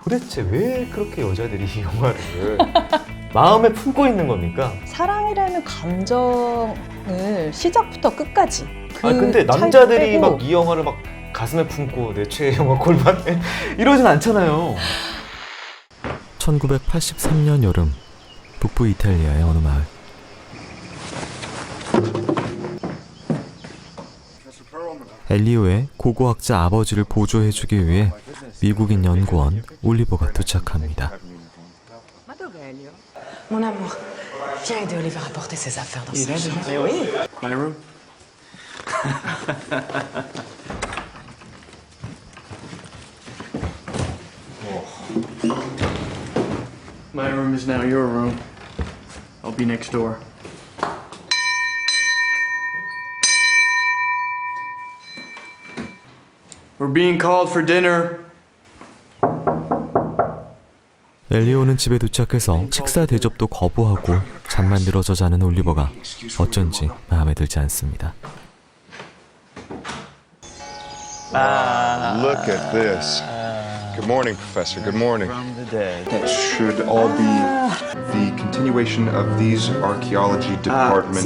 도대체 왜 그렇게 여자들이 이 영화를 마음에 품고 있는 겁니까? 사랑이라는 감정을 시작부터 끝까지 근데 남자들이 막 이 영화를 막 가슴에 품고 내 최애 영화 골반에 이러진 않잖아요. 1983년 여름, 북부 이탈리아의 어느 마을. 엘리오의 고고학자 아버지를 보조해주기 위해 미국인 연구원 올리버가 도착합니다. Mon amour, viens aider Oliver à porter ses affaires dans sa chambre. Mais oui. My room. My room is now your room. I'll be next door. We're being called for dinner. 엘리오는 집에 도착해서 식사 대접도 거부하고 잠만 늘어져 자는 올리버가 어쩐지 마음에 들지 않습니다. Look at this. Good morning, Professor. Good morning. That should all be the continuation of these archaeology department.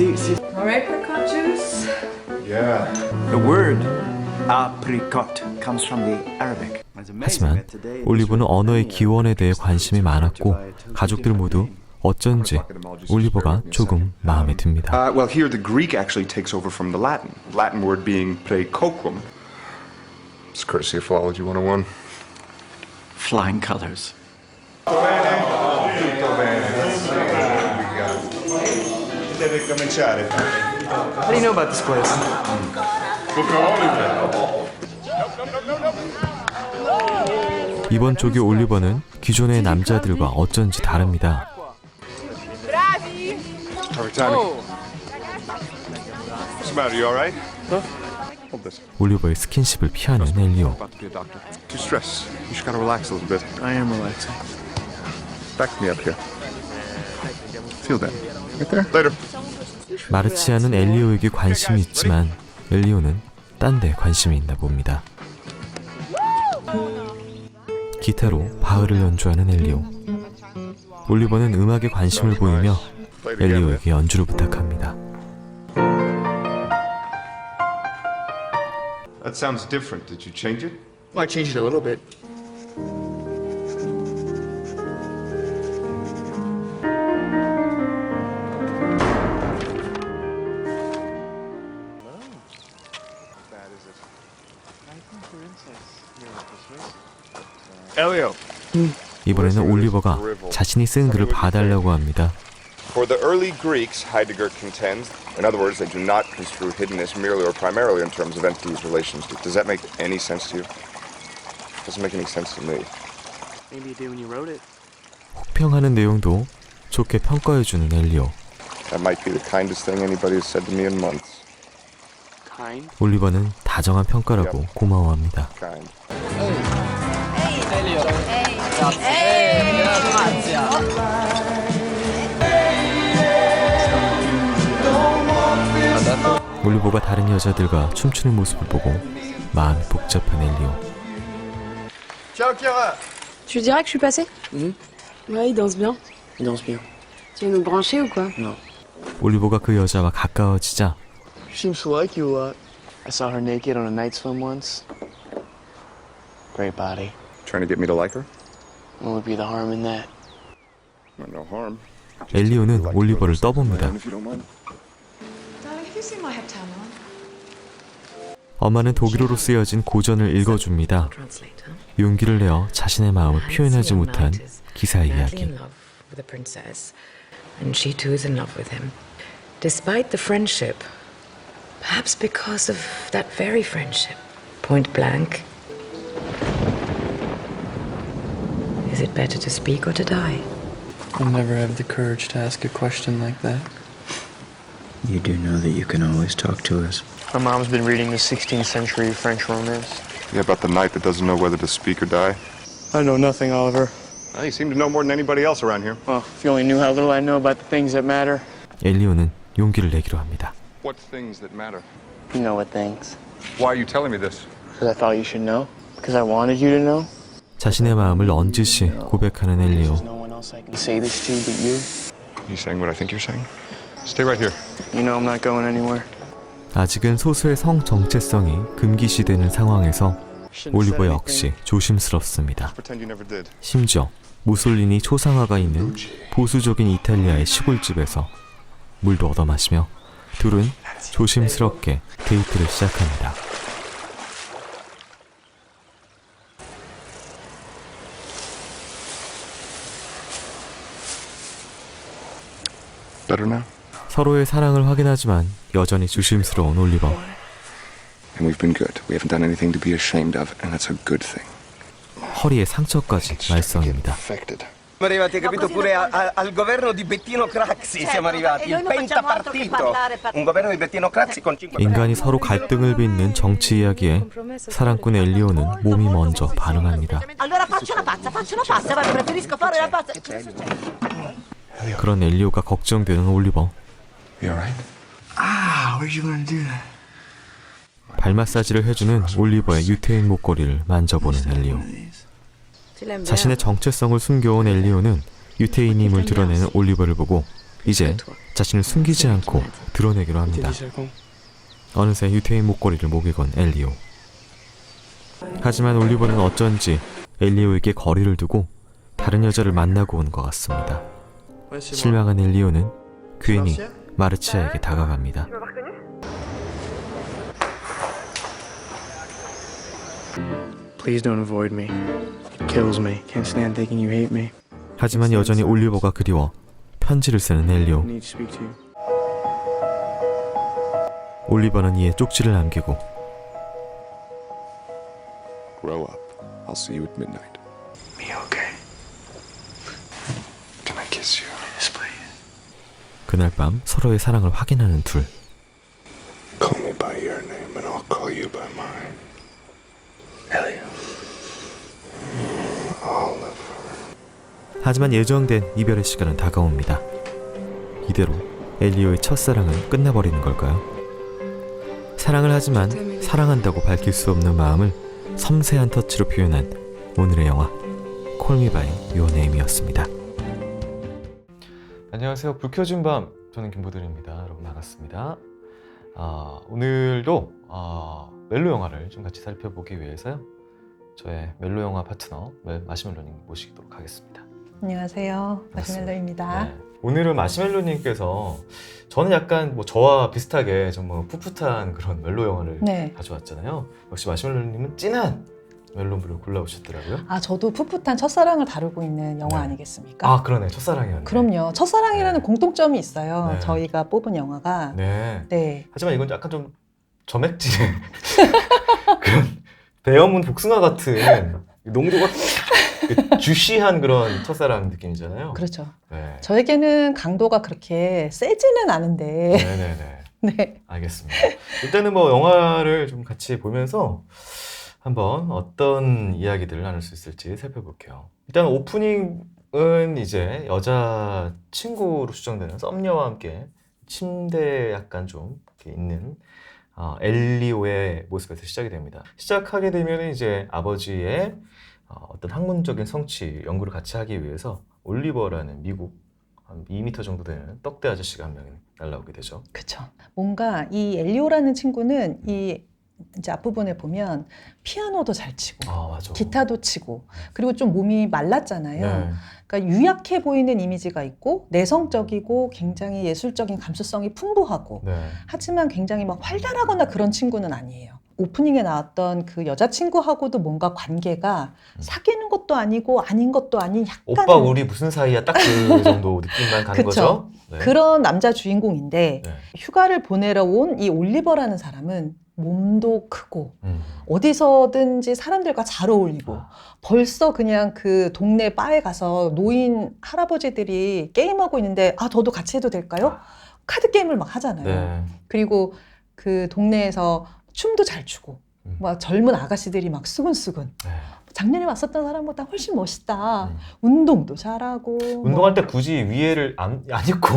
Apricot juice? Yeah. The word apricot comes from the Arabic. 하지만 올리버는 언어의 기원에 대해 관심이 많았고 가족들 모두 어쩐지 올리버가 조금 마음에 듭니다. Well, here the Greek actually takes over from the Latin. Latin word being praecoquum. It's courtesy of Philology 101. Flying colors. How do you know about this place? 이번 쪽의 올리버는 기존의 남자들과 어쩐지 다릅니다. What's the matter? You all right? Hold this. 올리버의 스킨십을 피하는 엘리오. About to be a doctor. Too stressed. You just gotta relax a little bit. I am relaxing. Back me up here. Feel that. Right there. Later. 마르치아는 엘리오에게 관심이 있지만 엘리오는 딴 데 관심이 있나 봅니다. 기타로 바흐를 연주하는 엘리오. 올리버는 음악에 관심을 보이며 엘리오에게 연주를 부탁합니다. That sounds different. Did you change it? Well, I changed it a little bit. Elio. 이번에는 올리버가 자신이 쓴 글을 봐달라고 합니다. For the early Greeks, Heidegger contends, in other words, they do not construe hiddenness merely or primarily in terms of entities' relations. Does that make any sense to you? Doesn't make any sense to me. Maybe you did when you wrote it. 혹평하는 내용도 좋게 평가해주는 엘리오. That might be the kindest thing anybody has said to me in months. Kind. 올리버는 다정한 평가라고 고마워합니다. Kind. 올리버가 다른 여자들과 춤추는 모습을 보고 마음이 복잡한 엘리오. Ciao, Chiara. Tu dirais que je suis passée? Ouais, il danse bien. Il danse bien. Tu veux nous brancher ou quoi? No. 올리버가 그 여자와 가까워지자 She seems to like you a lot. I saw her naked on a night swim once. Great body. Trying to get me to like her? What would be the harm in that? No harm. 엘리오는 올리버를 떠봅니다. If you don't mind. Darling, have you seen my heptameron? 엄마는 독일어로 쓰여진 고전을 읽어줍니다. Translator. 용기를 내어 자신의 마음을 표현하지 못한 기사의 Madly 이야기. in love with the princess, and she too is in love with him. Despite the friendship, perhaps because of that very friendship, point blank, is it better to speak or to die? I'll never have the courage to ask a question like that. You do know that you can always talk to us. My mom's been reading the 16th century French romance. Yeah, about the knight that doesn't know whether to speak or die. I know nothing, Oliver. Well, you seem to know more than anybody else around here. Well, if you only knew how little I know about the things that matter. 엘리오는 용기를 내기로 합니다. What things that matter? You know what things. Why are you telling me this? Because I thought you should know. Because I wanted you to know. 자신의 마음을 넌지시 고백하는 엘리오. There's no one else I can say this to but you. You saying what I think you're saying? Stay right here. You know I'm not going anywhere. 아직은 소수의 성 정체성이 금기시되는 상황에서 올리버 역시 조심스럽습니다. Pretend you never did. 심지어 무솔리니 초상화가 있는 보수적인 이탈리아의 시골집에서 물도 얻어 마시며 둘은 조심스럽게 데이트를 시작합니다. Better now? 서로의 사랑을 확인하지만 여전히 조심스러운 올리버. And we've been good. We haven't done anything to be ashamed of, and that's a good thing. 허리에 상처까지 말썽입니다. Affected. Siamo arrivati, capito, pure al governo di Bettino Craxi siamo arrivati, il pentapartito. Un governo di Bettino Craxi con 5 인간이 서로 갈등을 빚는 정치 이야기에 사랑꾼 엘리오는 몸이 먼저 반응합니다. Allora faccio una pazza, guarda, preferisco fare la pazza. 그런 엘리오가 걱정되는 올리버. You alright? Ah, where'd you learn to do that? 발 마사지를 해주는 올리버의 유태인 목걸이를 만져보는 엘리오. 자신의 정체성을 숨겨온 엘리오는 유태인임을 드러내는 올리버를 보고 이제 자신을 숨기지 않고 드러내기로 합니다. 어느새 유태인 목걸이를 목에 건 엘리오. 하지만 올리버는 어쩐지 엘리오에게 거리를 두고 다른 여자를 만나고 온 것 같습니다. 실망한 엘리오는 괜히 마르치아에게 다가갑니다. Please don't avoid me. It kills me. Can't stand thinking you hate me. 하지만 여전히 올리버가 그리워 편지를 쓰는 엘리오. I need to speak to you. 올리버는 이에 쪽지를 남기고 Grow up. I'll see you at midnight. Me okay? Can I kiss you? Yes, please. 그날 밤 서로의 사랑을 확인하는 둘. Call me by your name, and I'll call you by mine. Elliot. 하지만 예정된 이별의 시간은 다가옵니다. 이대로 엘리오의 첫사랑은 끝나버리는 걸까요? 사랑을 하지만 사랑한다고 밝힐 수 없는 마음을 섬세한 터치로 표현한 오늘의 영화 Call Me By Your Name이었습니다. 안녕하세요. 불 켜진 밤, 저는 김보들입니다. 여러분 반갑습니다. 오늘도 멜로 영화를 좀 같이 살펴보기 위해서요. 저의 멜로 영화 파트너 마시멜로님 모시도록 하겠습니다. 안녕하세요. 마시멜로입니다. 네. 오늘은 마시멜로님께서 저는 약간 뭐 저와 비슷하게 좀 뭐 풋풋한 그런 멜로 영화를 네. 가져왔잖아요. 역시 마시멜로님은 찐한 멜로물을 골라오셨더라고요. 저도 풋풋한 첫사랑을 다루고 있는 영화 네. 아니겠습니까? 그러네. 첫사랑이었네. 그럼요. 첫사랑이라는 네. 공통점이 있어요. 네. 저희가 뽑은 영화가. 네. 네. 하지만 이건 약간 좀 점액질의 그런 대여문 복숭아 같은 농도가 주시한 그런 첫사랑 느낌이잖아요. 그렇죠. 네. 저에게는 강도가 그렇게 세지는 않은데. 네네네. 네. 알겠습니다. 일단은 뭐 영화를 좀 같이 보면서 한번 어떤 이야기들을 나눌 수 있을지 살펴볼게요. 일단 오프닝은 이제 여자 친구로 추정되는 썸녀와 함께 침대에 약간 좀 이렇게 있는 엘리오의 모습에서 시작이 됩니다. 시작하게 되면 이제 아버지의 어떤 학문적인 성취 연구를 같이 하기 위해서 올리버라는 미국 한 2m 정도 되는 떡대 아저씨가 한 명이 날라오게 되죠. 그렇죠. 뭔가 이 엘리오라는 친구는 이 이제 앞부분에 보면 피아노도 잘 치고 맞아. 기타도 치고 그리고 좀 몸이 말랐잖아요. 네. 그러니까 유약해 보이는 이미지가 있고 내성적이고 굉장히 예술적인 감수성이 풍부하고 네. 하지만 굉장히 막 활달하거나 그런 친구는 아니에요. 오프닝에 나왔던 그 여자친구하고도 뭔가 관계가 사귀는 것도 아니고 아닌 것도 아닌 약간 오빠 우리 무슨 사이야 딱 그 정도 느낌만 가는 그쵸. 거죠. 네. 그런 남자 주인공인데 네. 휴가를 보내러 온 이 올리버라는 사람은 몸도 크고 어디서든지 사람들과 잘 어울리고 벌써 그냥 그 동네 바에 가서 노인 할아버지들이 게임하고 있는데 저도 같이 해도 될까요? 카드 게임을 막 하잖아요. 네. 그리고 그 동네에서 춤도 잘 추고 막 젊은 아가씨들이 막 수근수근 네. 작년에 왔었던 사람보다 훨씬 멋있다. 운동도 잘하고 운동할 때 굳이 위에를 안 입고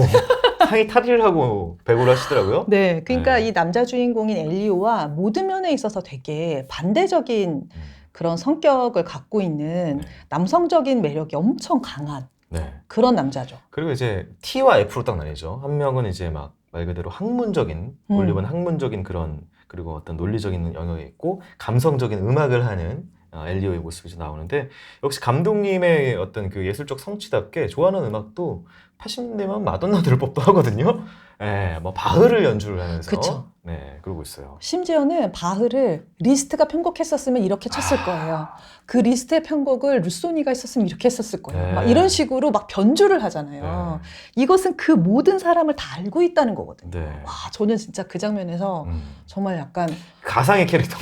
상의 탈의를 하고 배구를 하시더라고요. 네, 그러니까 네. 이 남자 주인공인 엘리오와 모든 면에 있어서 되게 반대적인 그런 성격을 갖고 있는 네. 남성적인 매력이 엄청 강한 네. 그런 남자죠. 그리고 이제 T와 F로 딱 나뉘죠. 한 명은 이제 막 말 그대로 학문적인, 올리버는 학문적인 그런, 그리고 어떤 논리적인 영역이 있고, 감성적인 음악을 하는 엘리오의 모습이 좀 나오는데, 역시 감독님의 어떤 그 예술적 성취답게 좋아하는 음악도 80년대면 마돈나 들을 법도 하거든요. 예, 뭐 바흐를 연주를 하면서. 그쵸. 네, 그러고 있어요. 심지어는 바흐를 리스트가 편곡했었으면 이렇게 쳤을 거예요. 그 리스트의 편곡을 루소니가 있었으면 이렇게 했었을 거예요. 네. 막 이런 식으로 막 변주를 하잖아요. 이것은 그 모든 사람을 다 알고 있다는 거거든요. 네. 와, 저는 진짜 그 장면에서 정말 약간 가상의 캐릭터.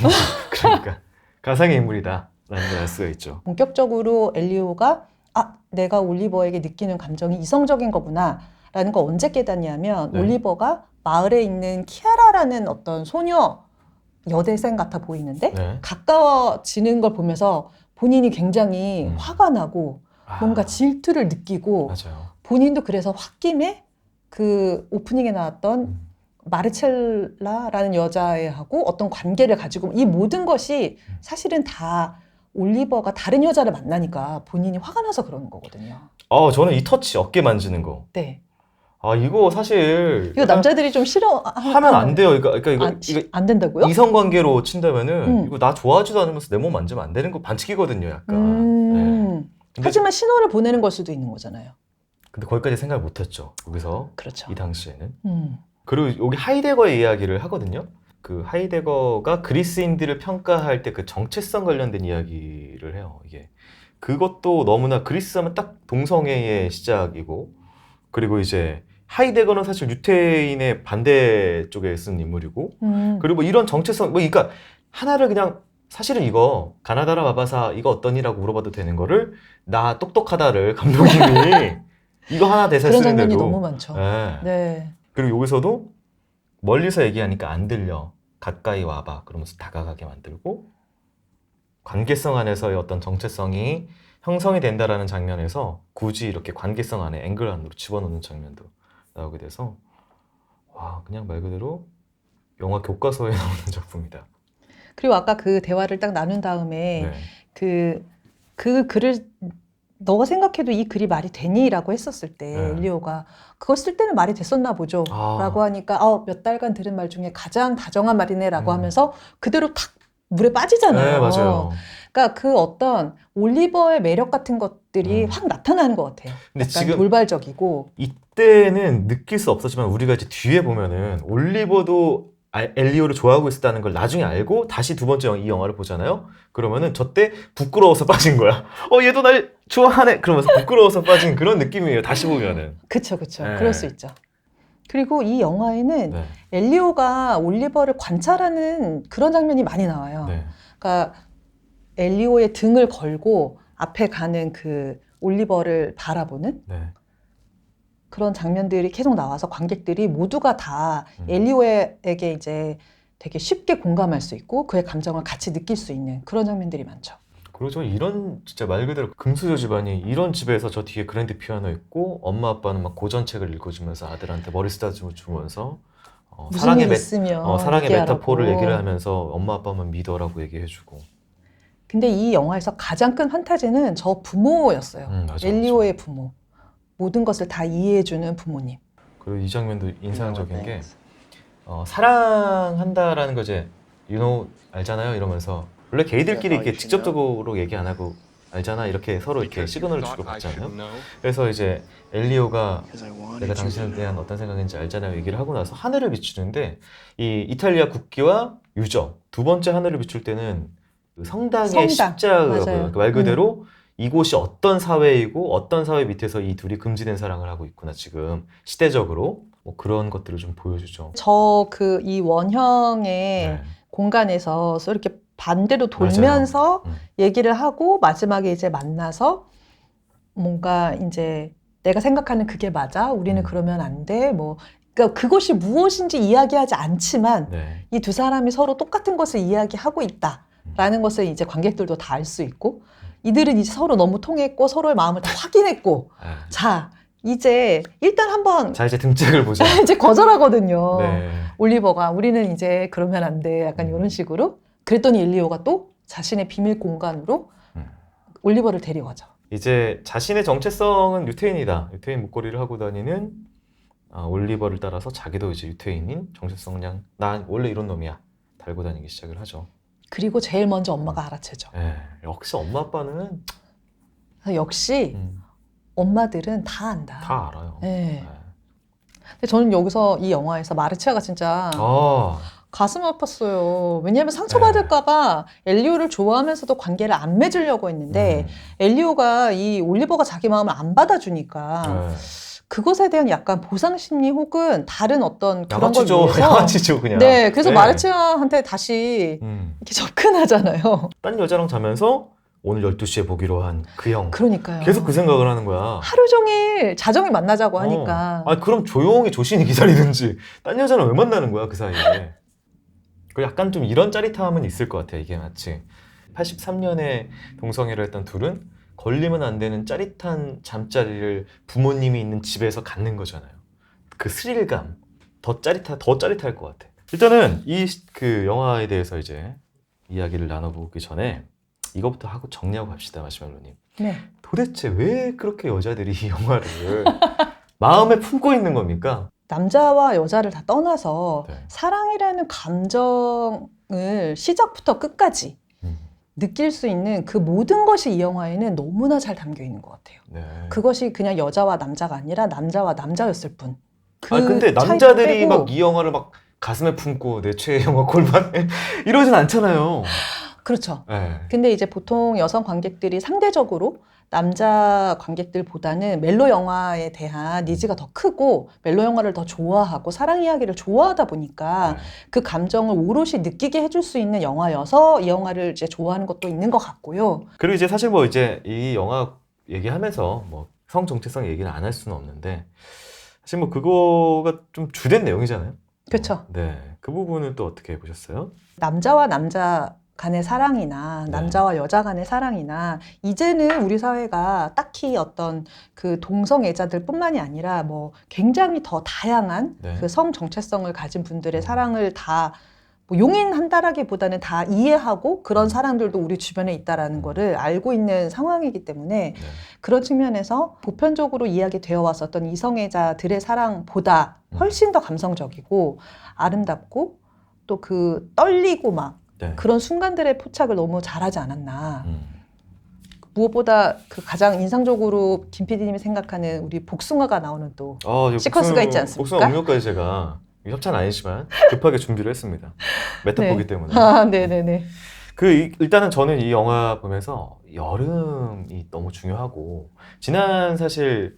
그러니까. 가상의 인물이다. 라는 걸 알 수가 있죠. 본격적으로 엘리오가 내가 올리버에게 느끼는 감정이 이성적인 거구나 라는 걸 언제 깨닫냐면 네. 올리버가 마을에 있는 키아라라는 어떤 소녀 여대생 같아 보이는데 네. 가까워지는 걸 보면서 본인이 굉장히 화가 나고 뭔가 질투를 느끼고 맞아요. 본인도 그래서 홧김에 그 오프닝에 나왔던 마르첼라라는 여자애하고 어떤 관계를 가지고 이 모든 것이 사실은 다 올리버가 다른 여자를 만나니까 본인이 화가 나서 그러는 거거든요. 저는 이 터치, 어깨 만지는 거. 네. 이거 사실. 이거 남자들이 좀 하면 안 돼요. 그러니까 이거 안 된다고요? 이성관계로 친다면은 이거 나 좋아하지도 않으면서 내 몸 만지면 안 되는 거 반칙이거든요, 약간. 네. 하지만 신호를 보내는 걸 수도 있는 거잖아요. 근데 거기까지 생각을 못했죠. 여기서 그렇죠. 이 당시에는. 그리고 여기 하이데거의 이야기를 하거든요. 그 하이데거가 그리스인들을 평가할 때 그 정체성 관련된 이야기를 해요. 이게 그것도 너무나 그리스 하면 딱 동성애의 시작이고, 그리고 이제 하이데거는 사실 유태인의 반대 쪽에 쓴 인물이고, 그리고 뭐 이런 정체성, 그러니까 하나를 그냥 사실은 이거 가나다라 마바사 이거 어떠니라고 물어봐도 되는 거를 나 똑똑하다를 감독님이 이거 하나 대사 그런 쓰는데도 장면이 너무 많죠. 네. 네. 그리고 여기서도 멀리서 얘기하니까 안 들려. 가까이 와봐. 그러면서 다가가게 만들고, 관계성 안에서의 어떤 정체성이 형성이 된다라는 장면에서 굳이 이렇게 관계성 안에 앵글 안으로 집어넣는 장면도 나오게 돼서 그냥 말 그대로 영화 교과서에 나오는 작품이다. 그리고 아까 그 대화를 딱 나눈 다음에 네. 그 글을 너가 생각해도 이 글이 말이 되니? 라고 했었을 때 엘리오가 그거 쓸 때는 말이 됐었나 보죠 라고 하니까 몇 달간 들은 말 중에 가장 다정한 말이네 라고 하면서 그대로 탁 물에 빠지잖아요. 네, 맞아요. 그러니까 그 어떤 올리버의 매력 같은 것들이 확 나타나는 것 같아요. 근데 약간 지금 돌발적이고. 이때는 느낄 수 없었지만 우리가 이제 뒤에 보면은 올리버도 엘리오를 좋아하고 있었다는 걸 나중에 알고 다시 두 번째 이 영화를 보잖아요. 그러면은 저때 부끄러워서 빠진 거야. 얘도 날 좋아하네. 그러면서 부끄러워서 빠진 그런 느낌이에요. 다시 보면은. 그쵸. 네. 그럴 수 있죠. 그리고 이 영화에는 네. 엘리오가 올리버를 관찰하는 그런 장면이 많이 나와요. 네. 그러니까 엘리오의 등을 걸고 앞에 가는 그 올리버를 바라보는 네. 그런 장면들이 계속 나와서 관객들이 모두가 다 엘리오에게 이제 되게 쉽게 공감할 수 있고 그의 감정을 같이 느낄 수 있는 그런 장면들이 많죠. 그리고 저 이런 진짜 말 그대로 금수저 집안이 이런 집에서 저 뒤에 그랜드 피아노 있고 엄마 아빠는 막 고전책을 읽어주면서 아들한테 머리 쓰다듬어 주면서 무슨 일 있으면 사랑의 얘기하라고. 메타포를 얘기를 하면서 엄마 아빠만 믿어라고 얘기해주고. 근데 이 영화에서 가장 큰 판타지는 저 부모였어요. 맞아, 엘리오의 부모. 모든 것을 다 이해해주는 부모님. 그리고 이 장면도 인상적인 게 사랑한다라는 거 이제 알잖아요 이러면서 원래 게이들끼리 이렇게 직접적으로 얘기 안 하고 알잖아 이렇게 서로 이렇게 시그널을 주고받잖아요. 그래서 이제 엘리오가 내가 당신에 대한 어떤 생각인지 알잖아요 얘기를 하고 나서 하늘을 비추는데 이 이탈리아 국기와 유적 두 번째 하늘을 비출 때는 그 성당의 십자가고요. 말 그대로 이곳이 어떤 사회이고 어떤 사회 밑에서 이 둘이 금지된 사랑을 하고 있구나 지금 시대적으로 뭐 그런 것들을 좀 보여주죠. 이 원형의 공간에서 이렇게 반대로 돌면서 얘기를 하고 마지막에 이제 만나서 뭔가 이제 내가 생각하는 그게 맞아 우리는 그러면 안 돼 뭐 그러니까 그것이 무엇인지 이야기하지 않지만 이 두 사람이 서로 똑같은 것을 이야기하고 있다라는 것을 이제 관객들도 다 알 수 있고 이들은 이제 서로 너무 통했고 서로의 마음을 다 확인했고 자 이제 일단 한번 자 이제 등짝을 보자. 이제 거절하거든요. 네. 올리버가 우리는 이제 그러면 안 돼 약간 이런 식으로 그랬더니 엘리오가 또 자신의 비밀 공간으로 음. 올리버를 데려가죠. 이제 자신의 정체성은 유태인이다. 유태인 목걸이를 하고 다니는 올리버를 따라서 자기도 이제 유태인인 정체성 그냥 난 원래 이런 놈이야 달고 다니기 시작을 하죠. 그리고 제일 먼저 엄마가 알아채죠. 역시 엄마 아빠는 역시 엄마들은 다 안다. 다 알아요. 네. 근데 저는 여기서 이 영화에서 마르치아가 진짜 가슴 아팠어요. 왜냐하면 상처받을까봐 엘리오를 좋아하면서도 관계를 안 맺으려고 했는데 엘리오가 이 올리버가 자기 마음을 안 받아주니까 그것에 대한 약간 보상심리 혹은 다른 어떤 그런 걸 위해서 양아치죠 그냥. 네, 그래서 마르치아한테 다시 이렇게 접근하잖아요. 딴 여자랑 자면서 오늘 12시에 보기로 한 그 형. 그러니까요. 계속 그 생각을 하는 거야. 하루 종일 자정에 만나자고 하니까. 그럼 조용히 조신히 기다리든지 딴 여자는 왜 만나는 거야 그 사이에. 그 약간 좀 이런 짜릿함은 있을 것 같아요. 이게 마치 83년에 동성애를 했던 둘은 걸리면 안 되는 짜릿한 잠자리를 부모님이 있는 집에서 갖는 거잖아요. 그 스릴감 더 짜릿할 것 같아. 일단은 그 영화에 대해서 이제 이야기를 나눠보기 전에 이거부터 하고 정리하고 갑시다, 마시멜로님. 네. 도대체 왜 그렇게 여자들이 이 영화를 마음에 품고 있는 겁니까? 남자와 여자를 다 떠나서 네. 사랑이라는 감정을 시작부터 끝까지 느낄 수 있는 그 모든 것이 이 영화에는 너무나 잘 담겨 있는 것 같아요. 네. 그것이 그냥 여자와 남자가 아니라 남자와 남자였을 뿐. 근데 남자들이 막 이 영화를 막 가슴에 품고 내 최애 영화 골반에 이러진 않잖아요. 그렇죠. 네. 근데 이제 보통 여성 관객들이 상대적으로 남자 관객들보다는 멜로 영화에 대한 니즈가 더 크고 멜로 영화를 더 좋아하고 사랑 이야기를 좋아하다 보니까 그 감정을 오롯이 느끼게 해줄 수 있는 영화여서 이 영화를 이제 좋아하는 것도 있는 것 같고요. 그리고 이제 사실 뭐 이제 이 영화 얘기하면서 뭐 성 정체성 얘기를 안 할 수는 없는데 사실 뭐 그거가 좀 주된 내용이잖아요. 그렇죠. 네, 그 부분은 또 어떻게 보셨어요? 남자와 남자 간의 사랑이나 남자와 여자 간의 사랑이나 이제는 우리 사회가 딱히 어떤 그 동성애자들 뿐만이 아니라 뭐 굉장히 더 다양한 그 성 정체성을 가진 분들의 사랑을 다 뭐 용인한다라기보다는 다 이해하고 그런 사람들도 우리 주변에 있다라는 거를 알고 있는 상황이기 때문에 그런 측면에서 보편적으로 이야기되어 왔었던 이성애자들의 사랑보다 훨씬 더 감성적이고 아름답고 또 그 떨리고 막 그런 순간들의 포착을 너무 잘하지 않았나. 무엇보다 그 가장 인상적으로 김 PD님이 생각하는 우리 복숭아가 나오는 또 시퀀스가 있지 않습니까? 복숭아 음료까지 제가 협찬 아니지만 급하게 준비를 했습니다. 메타보기 때문에. 네네네. 일단은 저는 이 영화 보면서 여름이 너무 중요하고 지난 사실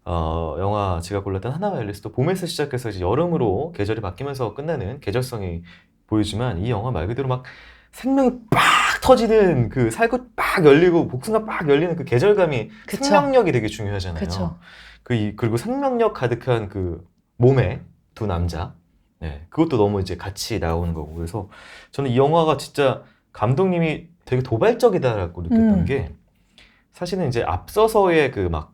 영화 제가 골랐던 하나와 앨리스도 봄에서 시작해서 이제 여름으로 계절이 바뀌면서 끝나는 계절성이 보이지만 이 영화 말 그대로 막 생명이 빡 터지는 그 살구 빡 열리고 복숭아 빡 열리는 그 계절감이 생명력이 되게 중요하잖아요. 그쵸. 그리고 생명력 가득한 그 몸에 두 남자, 그것도 너무 이제 같이 나오는 거고 그래서 저는 이 영화가 진짜 감독님이 되게 도발적이다라고 느꼈던 게 사실은 이제 앞서서의 그 막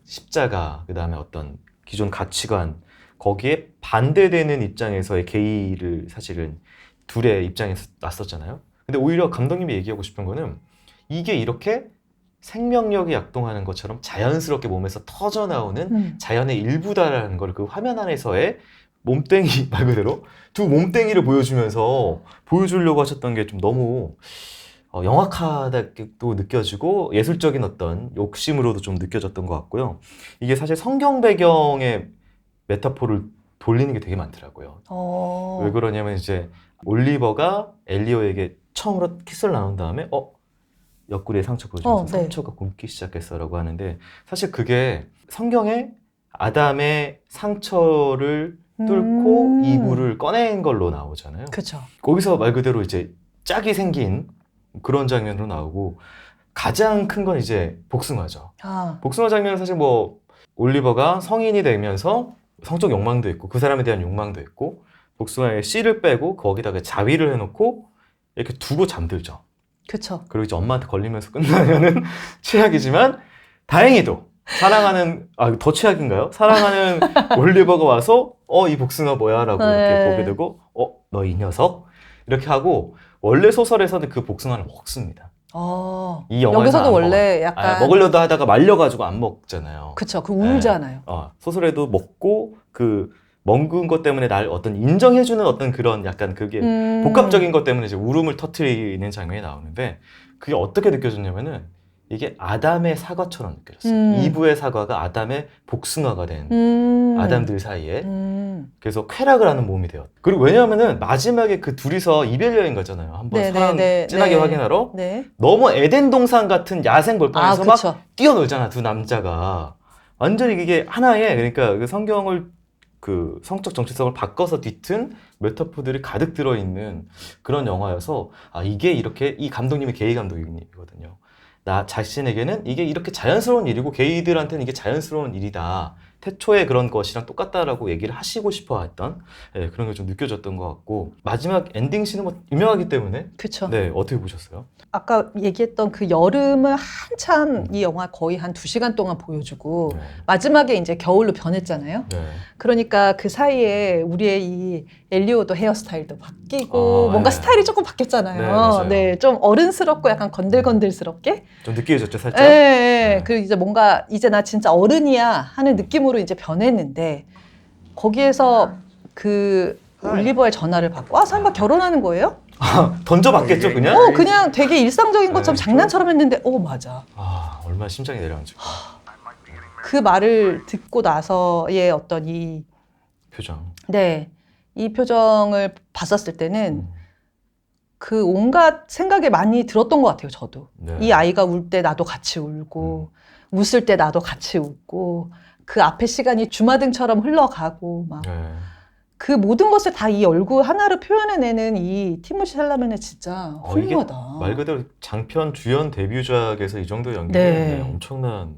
십자가 그다음에 어떤 기존 가치관 거기에 반대되는 입장에서의 게이를 사실은 둘의 입장에서 놨었잖아요. 근데 오히려 감독님이 얘기하고 싶은 거는 이게 이렇게 생명력이 약동하는 것처럼 자연스럽게 몸에서 터져 나오는 자연의 일부다라는 걸 그 화면 안에서의 몸땡이 말 그대로 두 몸땡이를 보여주려고 하셨던 게 좀 너무 영악하다고 느껴지고 예술적인 어떤 욕심으로도 좀 느껴졌던 것 같고요. 이게 사실 성경 배경의 메타포를 돌리는 게 되게 많더라고요. 왜 그러냐면 이제 올리버가 엘리오에게 처음으로 키스를 나눈 다음에 옆구리에 상처 보여주면서 상처가 굼기 시작했어라고 하는데 사실 그게 성경에 아담의 상처를 뚫고 이불을 꺼낸 걸로 나오잖아요. 그렇죠. 거기서 말 그대로 이제 짝이 생긴 그런 장면으로 나오고 가장 큰 건 이제 복숭아죠. 복숭아 장면은 사실 뭐 올리버가 성인이 되면서 성적 욕망도 있고 그 사람에 대한 욕망도 있고 복숭아의 씨를 빼고 거기다가 자위를 해놓고 이렇게 두고 잠들죠. 그렇죠. 그리고 이제 엄마한테 걸리면서 끝나면은 최악이지만 다행히도 사랑하는 더 최악인가요? 사랑하는 올리버가 와서 이 복숭아 뭐야? 라고 이렇게 보게 되고 너 이 녀석? 이렇게 하고 원래 소설에서는 그 복숭아를 먹습니다. 이 영화에서 여기서도 안 원래 먹어요. 약간 먹으려도 하다가 말려가지고 안 먹잖아요. 그쵸, 그 울잖아요. 소설에도 먹고 그 먹은 것 때문에 날 어떤 인정해주는 어떤 그런 약간 그게 복합적인 것 때문에 이제 울음을 터트리는 장면이 나오는데 그게 어떻게 느껴졌냐면은 이게 아담의 사과처럼 느껴졌어요. 이브의 사과가 아담의 복숭아가 된 아담들 사이에 그래서 쾌락을 하는 몸이 되었. 그리고 왜냐하면은 마지막에 그 둘이서 이별 여행 가잖아요. 한번 사랑 진하게 확인하러. 너무 에덴 동산 같은 야생 벌판에서 막 뛰어놀잖아 두 남자가. 완전히 이게 하나의 그러니까 그 성경을 그 성적 정체성을 바꿔서 뒤튼 메타포들이 가득 들어있는 그런 영화여서 이게 이렇게 이 감독님이 게이 감독이거든요. 나 자신에게는 이게 이렇게 자연스러운 일이고 게이들한테는 이게 자연스러운 일이다. 태초의 그런 것이랑 똑같다라고 얘기를 하시고 싶어 했던 그런 게 좀 느껴졌던 것 같고 마지막 엔딩 씬은 뭐 유명하기 때문에 그쵸. 네, 어떻게 보셨어요? 아까 얘기했던 그 여름을 한참 이 영화 거의 한 2시간 동안 보여주고 마지막에 이제 겨울로 변했잖아요. 그러니까 그 사이에 우리의 이 엘리오도 헤어스타일도 바뀌고 뭔가 스타일이 조금 바뀌었잖아요. 네, 좀 어른스럽고 약간 건들건들스럽게 좀 느끼해졌죠, 살짝. 그리고 이제 뭔가 이제 나 진짜 어른이야 하는 느낌으로 이제 변했는데 거기에서 그 올리버의 전화를 받고 설마 결혼하는 거예요? 던져봤겠죠, 그냥? 그냥 되게 일상적인 것처럼 장난처럼 했는데 맞아. 얼마나 심장이 내려앉을까. 그 말을 듣고 나서의 어떤 이 표정. 네, 이 표정을 봤었을 때는 그 온갖 생각이 많이 들었던 것 같아요, 저도. 이 아이가 울 때 나도 같이 울고 웃을 때 나도 같이 웃고 그 앞에 시간이 주마등처럼 흘러가고 막 그 모든 것을 다 이 얼굴 하나로 표현해내는 이 티모시 샬라메는 진짜 훌륭하다. 말 그대로 장편 주연 데뷔작에서 이 정도 연기는 엄청난.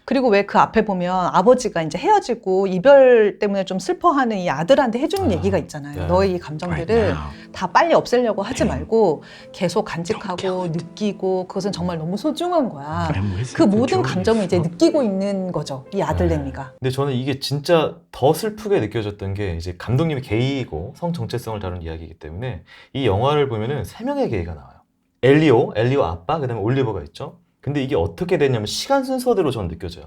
그리고 왜 그 앞에 보면 아버지가 이제 헤어지고 이별 때문에 좀 슬퍼하는 이 아들한테 해주는 얘기가 있잖아요. 너의 이 감정들을 다 빨리 없애려고 하지 말고 계속 간직하고 느끼고 그것은 정말 너무 소중한 거야. 그 모든 감정을 이제 느끼고 있는 거죠. 이 아들 레미가. 근데 저는 이게 진짜 더 슬프게 느껴졌던 게 이제 감독님이 게이고 성 정체성을 다룬 이야기이기 때문에 이 영화를 보면은 3명의 게이가 나와요. 엘리오 아빠, 그다음에 올리버가 있죠. 근데 이게 어떻게 되냐면 시간 순서대로 전 느껴져요.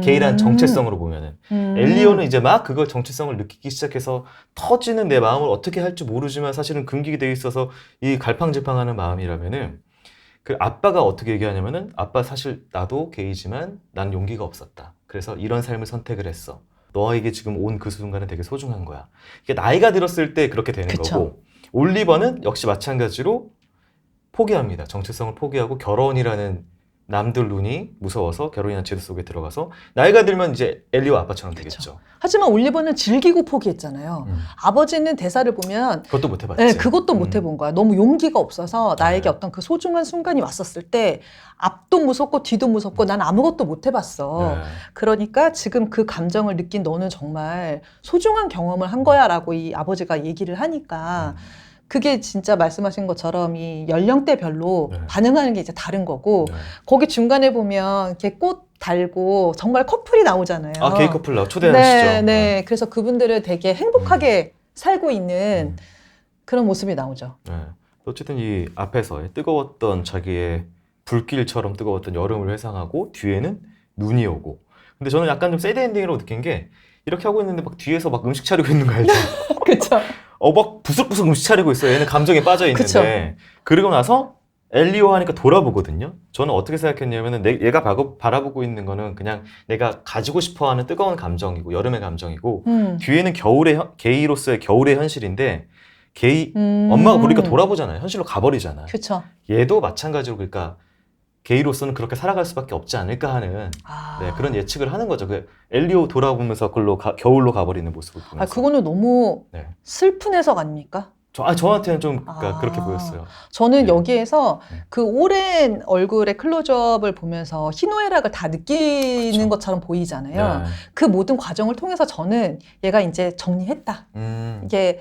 게이란 정체성으로 보면은 엘리오는 이제 막 그걸 정체성을 느끼기 시작해서 터지는 내 마음을 어떻게 할 줄 모르지만 사실은 금기게 돼 있어서 이 갈팡질팡하는 마음이라면은 그 아빠가 어떻게 얘기하냐면은 아빠 사실 나도 게이지만 난 용기가 없었다. 그래서 이런 삶을 선택을 했어. 너에게 지금 온 그 순간은 되게 소중한 거야. 이게 나이가 들었을 때 그렇게 되는 거고 올리버는 역시 마찬가지로 포기합니다. 정체성을 포기하고 결혼이라는 남들 눈이 무서워서 결혼이라는 제도 속에 들어가서 나이가 들면 이제 엘리오 아빠처럼 되겠죠. 하지만 올리버는 즐기고 포기했잖아요. 아버지는 대사를 보면 그것도 못 해봤지. 네, 그것도 못 해본 거야. 너무 용기가 없어서 나에게 어떤 그 소중한 순간이 왔었을 때 앞도 무섭고 뒤도 무섭고 난 아무것도 못 해봤어. 그러니까 지금 그 감정을 느낀 너는 정말 소중한 경험을 한 거야 라고 이 아버지가 얘기를 하니까 그게 진짜 말씀하신 것처럼 이 연령대별로 반응하는 게 이제 다른 거고 거기 중간에 보면 이렇게 꽃 달고 정말 커플이 나오잖아요. 게이 커플 초대하시죠. 네. 그래서 그분들은 되게 행복하게 살고 있는 그런 모습이 나오죠. 어쨌든 이 앞에서 뜨거웠던 자기의 불길처럼 뜨거웠던 여름을 회상하고 뒤에는 눈이 오고. 근데 저는 약간 좀 새드 엔딩으로 느낀 게 이렇게 하고 있는데 막 뒤에서 막 음식 차리고 있는 거 알죠? 그쵸. 막 부스럭부스럭 음식 차리고 있어요. 얘는 감정에 빠져 있는데. 그리고 나서 엘리오 하니까 돌아보거든요. 저는 어떻게 생각했냐면은 얘가 바라보고 있는 거는 그냥 내가 가지고 싶어하는 뜨거운 감정이고 여름의 감정이고 뒤에는 게이로서의 겨울의 현실인데 엄마가 보니까 돌아보잖아요. 현실로 가버리잖아요. 그쵸. 얘도 마찬가지로 그러니까 게이로서는 그렇게 살아갈 수밖에 없지 않을까 하는 그런 예측을 하는 거죠. 그 엘리오 돌아보면서 겨울로 가버리는 모습을 보면서. 그거는 너무 슬픈 해석 아닙니까? 저한테는 좀 그렇게 보였어요. 저는 여기에서 그 오랜 얼굴의 클로즈업을 보면서 희노애락을 다 느끼는 것처럼 보이잖아요. 그 모든 과정을 통해서 저는 얘가 이제 정리했다. 이게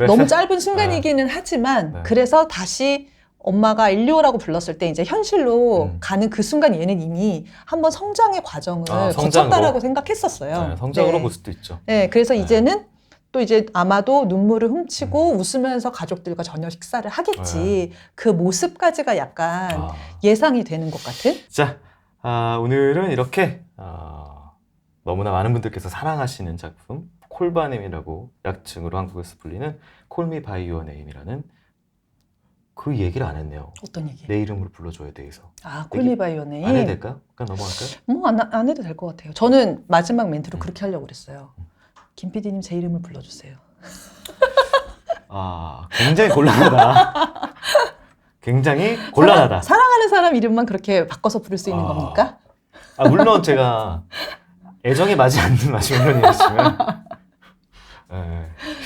너무 짧은 순간이기는 하지만 그래서 다시 엄마가 엘리오라고 불렀을 때 이제 현실로 가는 그 순간 얘는 이미 한번 성장의 과정을 거쳤다라고 생각했었어요. 성장으로 볼 수도 있죠. 네, 그래서 이제는 또 이제 아마도 눈물을 훔치고 웃으면서 가족들과 저녁 식사를 하겠지. 그 모습까지가 약간 예상이 되는 것 같은? 자, 오늘은 이렇게 너무나 많은 분들께서 사랑하시는 작품 콜바넴이라고 약칭으로 한국에서 불리는 Call Me By Your Name이라는 그 얘기를 안 했네요. 어떤 얘기? 내 이름으로 불러줘야 돼서. 콜미 바이 어 네임. 안 해도 될까요? 그냥 넘어갈까요? 뭐 안 해도 될 것 같아요. 저는 마지막 멘트로 그렇게 하려고 그랬어요. 김 PD님 제 이름을 불러주세요. 굉장히 곤란하다. 굉장히 곤란하다. 사랑하는 사람 이름만 그렇게 바꿔서 부를 수 있는 겁니까? 물론 제가 애정에 맞지 않는 마시멜로님이지만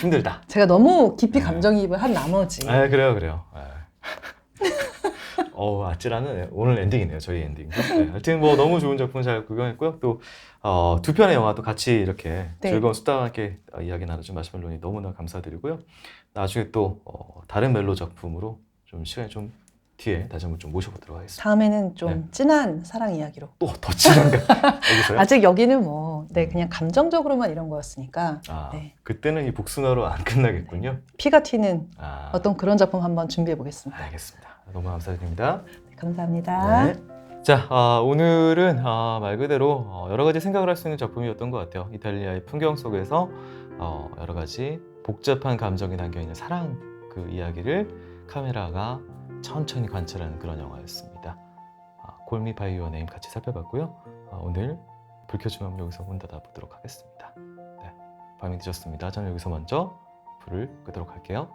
힘들다. 제가 너무 깊이 감정이입을 한 나머지. 그래요. 아찔하네. 오늘 엔딩이네요. 저희 엔딩. 하여튼 뭐 너무 좋은 작품 잘 구경했고요. 또 두 편의 영화도 같이 이렇게 즐거운 수다와 함께 이야기 나눠준 마시멜로님 너무나 감사드리고요. 나중에 또 다른 멜로 작품으로 좀 시간이 좀 뒤에 다시 한번 좀 모셔보도록 하겠습니다. 다음에는 좀 진한 사랑 이야기로. 또 더 진한가? 여기서요? 아직 여기는 뭐 그냥 감정적으로만 이런 거였으니까. 그때는 이 복숭아로 안 끝나겠군요. 피가 튀는 어떤 그런 작품 한번 준비해 보겠습니다. 알겠습니다. 너무 감사드립니다. 감사합니다. 네. 자, 오늘은 말 그대로 여러 가지 생각을 할 수 있는 작품이었던 것 같아요. 이탈리아의 풍경 속에서 여러 가지 복잡한 감정이 담겨있는 사랑 그 이야기를 카메라가 천천히 관찰하는 그런 영화였습니다. Call Me By Your Name 같이 살펴봤고요. 오늘 불 켜주면 여기서 문 닫아보도록 하겠습니다. 네, 밤이 늦었습니다. 저는 여기서 먼저 불을 끄도록 할게요.